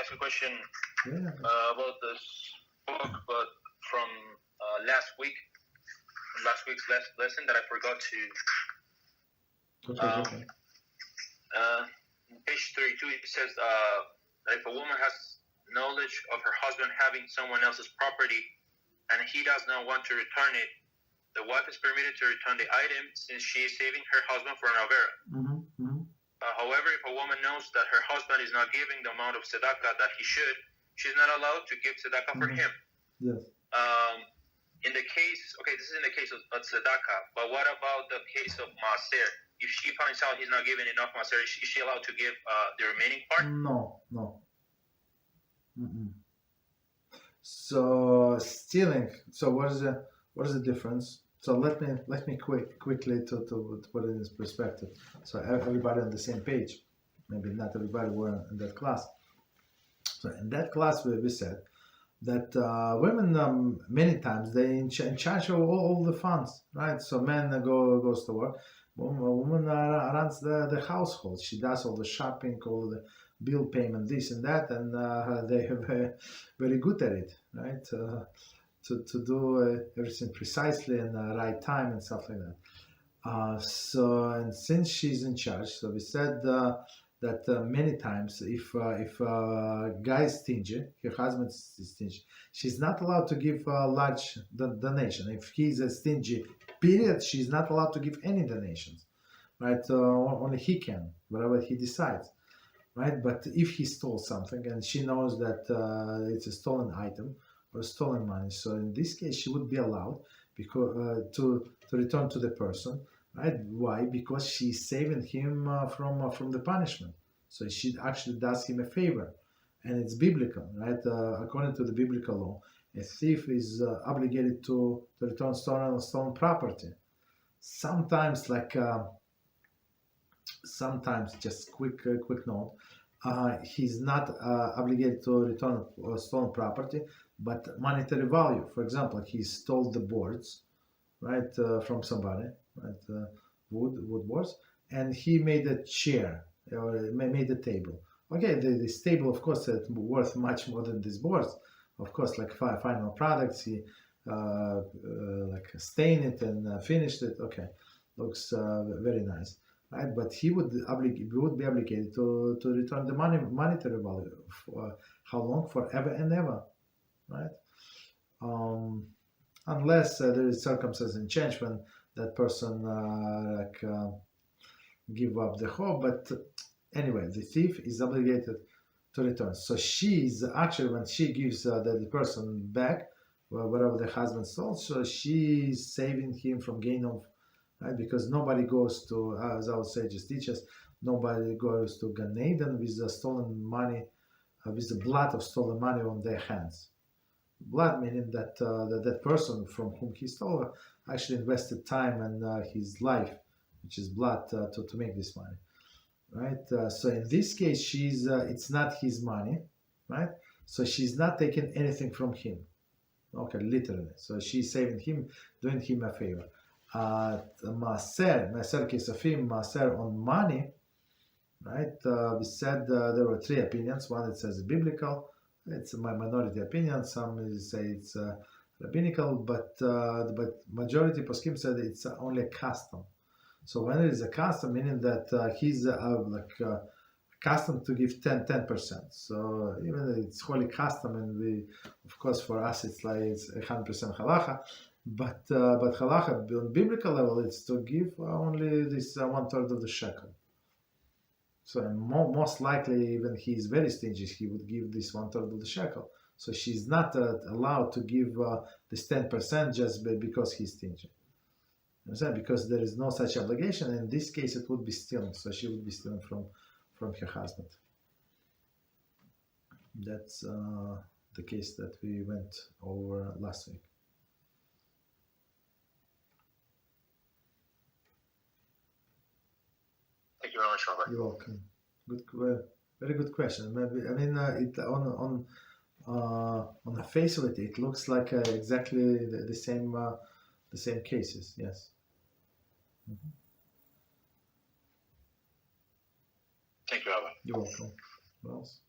ask a question about this book, but from last week's lesson that I forgot to. Okay. Page 32, it says that if a woman has knowledge of her husband having someone else's property and he does not want to return it, the wife is permitted to return the item since she is saving her husband for an avera. However, if a woman knows that her husband is not giving the amount of tzedakah that he should, she's not allowed to give tzedakah for him. Yes. In the case, this is in the case of tzedakah, but what about the case of Maaser? If she finds out he's not giving enough Maaser, is she allowed to give the remaining part? No. So stealing. So what is the difference? So let me quickly to put it in this perspective. So everybody on the same page. Maybe not everybody were in that class. So in that class we said that women many times they in charge of all the funds, right? So man goes to work. Woman runs the household. She does all the shopping, all the bill payment, this and that, and they are very good at it, right? To do everything precisely and right time and stuff like that. So and since she's in charge, so we said that many times if a guy is stingy, her husband is stingy, she's not allowed to give a large donation. If he's a stingy, period, she's not allowed to give any donations, right? Only he can, whatever he decides, right? But if he stole something and she knows that it's a stolen item or stolen money, so in this case she would be allowed because to return to the person, right? Why? Because she's saving him from the punishment. So she actually does him a favor, and it's biblical, right? According to the biblical law, a thief is obligated to return stolen property. Sometimes, just quick note, he's not obligated to return stolen property, but monetary value. For example, he stole the boards, right, from somebody, right, wood boards, and he made a chair or made a table. Okay, this table, of course, is worth much more than these boards. Of course, like final products, he stained it and finished it. Okay, looks very nice, right? But he would be obligated to return the monetary value. For how long? Forever and ever, right? Unless there is circumstances and change when that person give up the hope. But anyway, the thief is obligated to return. So she's actually, when she gives the person back whatever the husband stole, so she's saving him from gain of, right? Because nobody goes to, as our sages teach us, nobody goes to Gan Eden with the stolen money, with the blood of stolen money on their hands. Blood meaning that that person from whom he stole actually invested time and his life, which is blood, to make this money, right? So in this case, she's it's not his money, right? So she's not taking anything from him, okay, literally. So she's saving him, doing him a favor. Maaser case of him, Maaser on money, right? We said there were three opinions. One, it says biblical. It's my minority opinion. Some say it's rabbinical, but majority poskim said it's only a custom. So when it is a custom, meaning that he's accustomed to give 10%. So even it's holy custom, and we, of course, for us it's 100% halacha, but halacha on biblical level it's to give only this 1/3 of the shekel. So most likely, even he is very stingy, he would give this 1/3 of the shekel. So she's not allowed to give this 10% just because he's stingy. You understand? Because there is no such obligation. In this case, it would be stealing. So she would be stealing from her husband. That's the case that we went over last week. Thank you very much, Rabbi. You're welcome. Good, very good question. Maybe, I mean, it on the face of it, it looks like exactly the same cases. Yes. Mm-hmm. Thank you, Rabbi. You're welcome. What else?